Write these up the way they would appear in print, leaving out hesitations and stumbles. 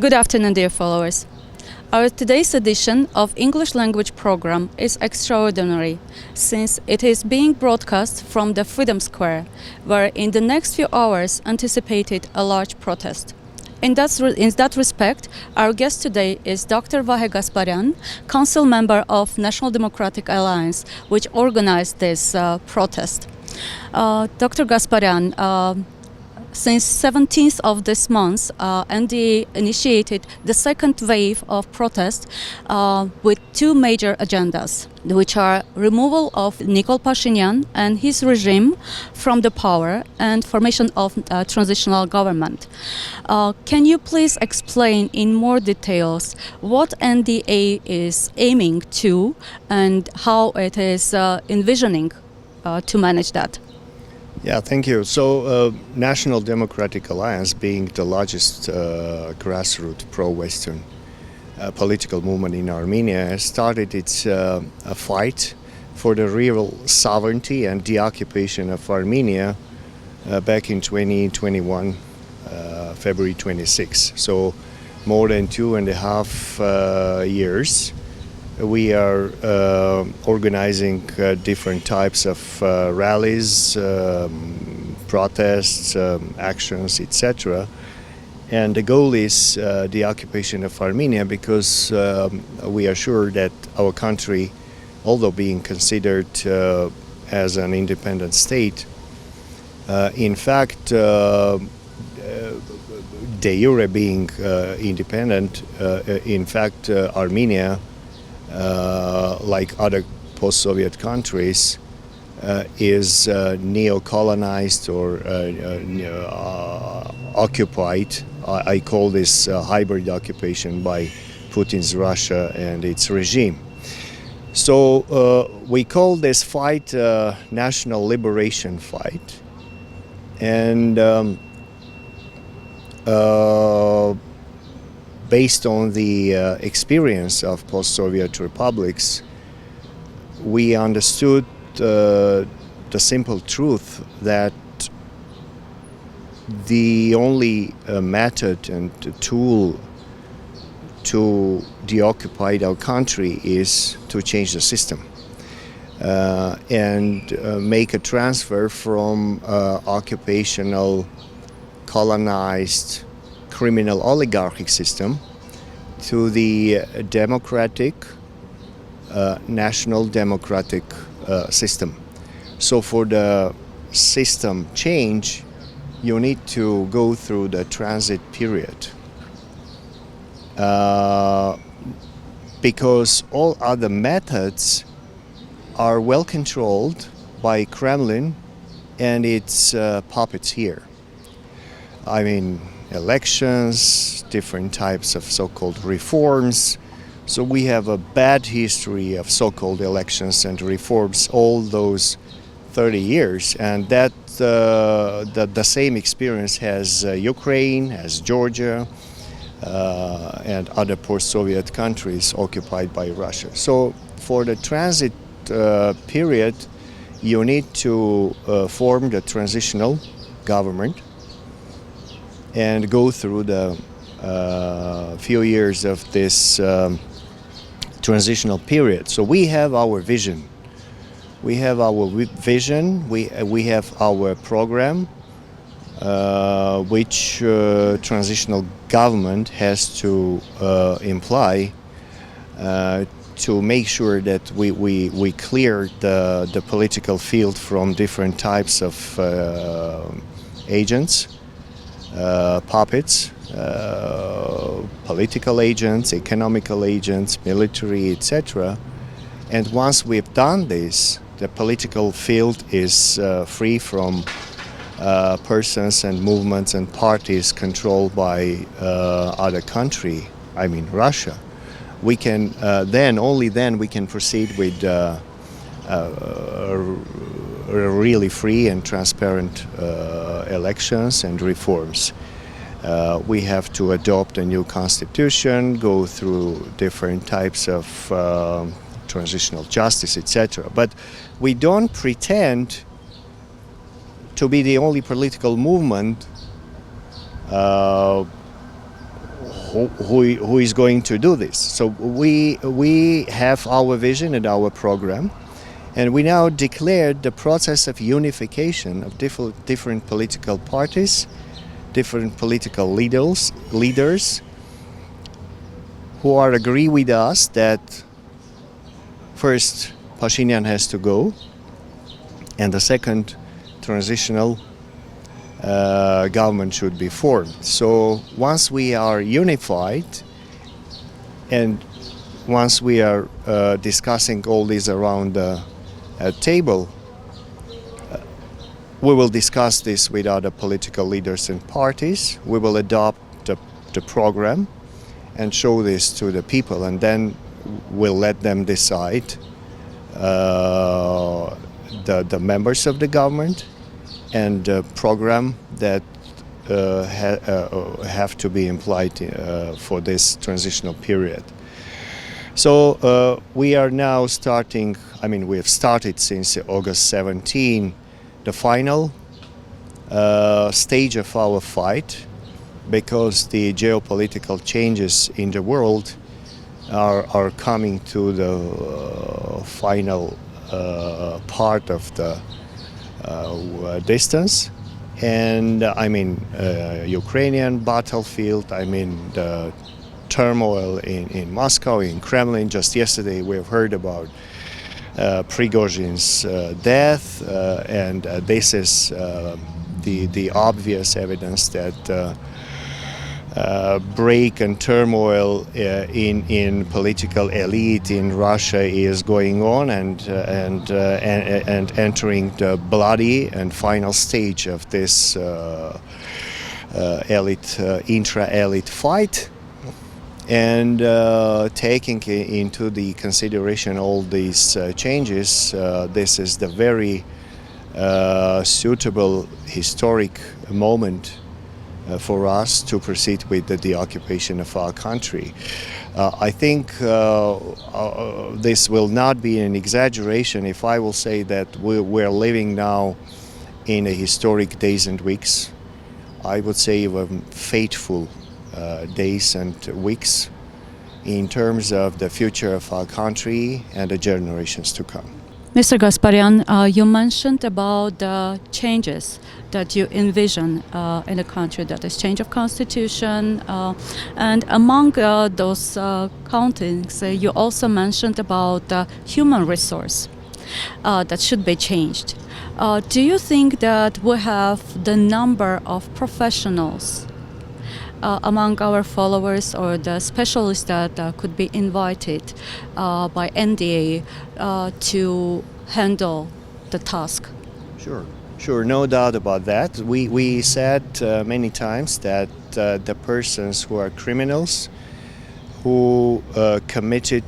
Good afternoon, dear followers. Our today's edition of English language program is extraordinary since it is being broadcast from the Freedom Square, where in the next few hours anticipated a large protest. In that respect, our guest today is Dr. Vahe Gasparyan, council member of National Democratic Alliance, which organized this protest. Dr. Gasparyan, since 17th of this month, NDA initiated the second wave of protest with two major agendas, which are removal of Nikol Pashinyan and his regime from the power and formation of a transitional government. Can you please explain in more details what NDA is aiming to and how it is envisioning to manage that? Yeah, thank you. So, National Democratic Alliance, being the largest grassroots pro-Western political movement in Armenia, has started its a fight for the real sovereignty and deoccupation of Armenia back in 2021, February 26. So, more than 2.5 years. We are organizing different types of rallies, protests, actions, etc. And the goal is the occupation of Armenia because we are sure that our country, although being considered as an independent state, in fact, de jure being independent, in fact, Armenia, like other post-Soviet countries, is neo-colonized or occupied. I call this hybrid occupation by Putin's Russia and its regime. So we call this fight national liberation fight. And based on the experience of post-Soviet republics, we understood the simple truth that the only method and tool to deoccupy our country is to change the system and make a transfer from occupational, colonized, criminal oligarchic system to the democratic, national democratic system. So for the system change, you need to go through the transit period because all other methods are well controlled by Kremlin and its puppets here. I mean, elections, different types of so-called reforms. So we have a bad history of so-called elections and reforms all those 30 years, and that the same experience has Ukraine, has Georgia, and other post-Soviet countries occupied by Russia. So for the transit period, you need to form the transitional government and go through the few years of this transitional period. So we have our vision. We have our vision. We have our program, which transitional government has to imply to make sure that we clear the political field from different types of agents. Puppets, political agents, economical agents, military, etc. And once we've done this, the political field is free from persons and movements and parties controlled by other country, I mean Russia. We can only then we can proceed with really free and transparent elections and reforms. We have to adopt a new constitution, go through different types of transitional justice, etc. But we don't pretend to be the only political movement who is going to do this. So we have our vision and our program, and we now declared the process of unification of different political parties, different political leaders who are agree with us that first Pashinyan has to go, and the second transitional government should be formed. So once we are unified and once we are discussing all this around the table, we will discuss this with other political leaders and parties. We will adopt the program and show this to the people, and then we'll let them decide the members of the government and the program that have to be applied for this transitional period. So we are now starting, we have started since August 17, the final stage of our fight, because the geopolitical changes in the world are coming to the final part of the distance. And Ukrainian battlefield, the turmoil in Moscow, in Kremlin. Just yesterday we have heard about Prigozhin's death, and this is the obvious evidence that break and turmoil in political elite in Russia is going on, and entering the bloody and final stage of this intra-elite fight. And taking into the consideration all these changes, this is the very suitable historic moment for us to proceed with the occupation of our country. I think this will not be an exaggeration if I will say that we're living now in a historic days and weeks. I would say fateful days and weeks in terms of the future of our country and the generations to come. Mr. Gasparian, you mentioned about the changes that you envision in the country, that is change of constitution, and among those countings, you also mentioned about human resource that should be changed. Do you think that we have the number of professionals among our followers or the specialists that could be invited by NDA to handle the task? Sure, no doubt about that. We said many times that the persons who are criminals, who committed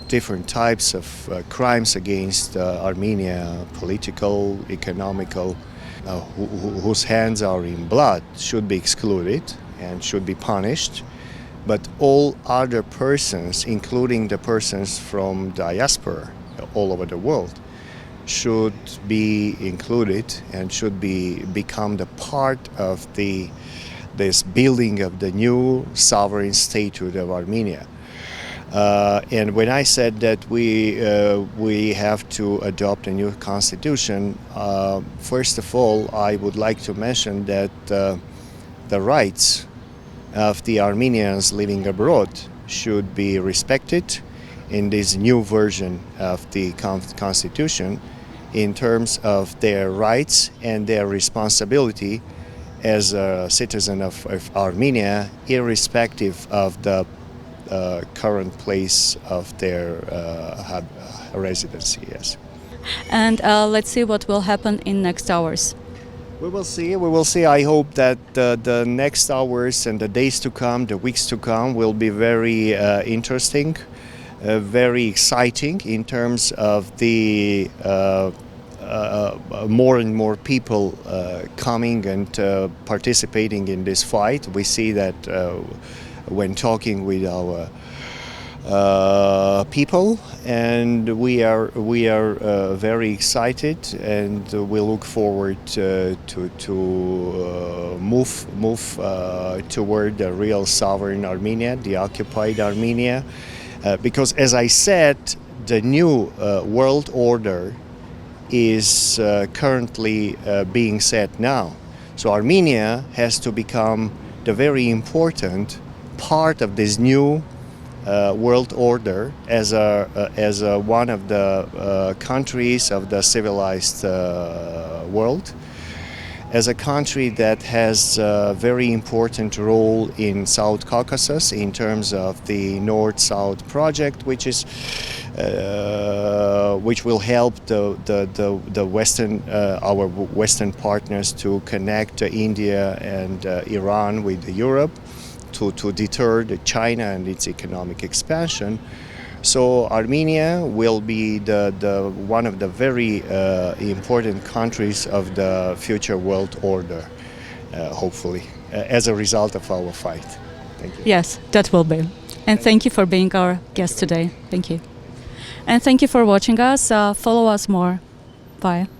different types of crimes against Armenia, political, economical, whose hands are in blood, should be excluded and should be punished. But all other persons, including the persons from diaspora all over the world, should be included and should become the part of this building of the new sovereign statehood of Armenia. And when I said that we have to adopt a new constitution, first of all, I would like to mention that the rights of the Armenians living abroad should be respected in this new version of the constitution in terms of their rights and their responsibility as a citizen of Armenia, irrespective of the current place of their residency. Yes. And let's see what will happen in next hours. We will see. I hope that the next hours and the days to come, the weeks to come, will be very interesting, very exciting in terms of the more and more people coming and participating in this fight. We see that when talking with our people, and we are very excited, and we look forward to move toward the real sovereign Armenia, the occupied Armenia, because, as I said, the new world order is currently being set now. So Armenia has to become the very important part of this new world order as one of the countries of the civilized world, as a country that has a very important role in South Caucasus in terms of the North-South project, which will help the Western our Western partners to connect India and Iran with Europe, to deter China and its economic expansion. So Armenia will be the one of the very important countries of the future world order, hopefully, as a result of our fight. Thank you. Yes, that will be. And thank you for being our guest today. Thank you. And thank you for watching us. Follow us more. Bye.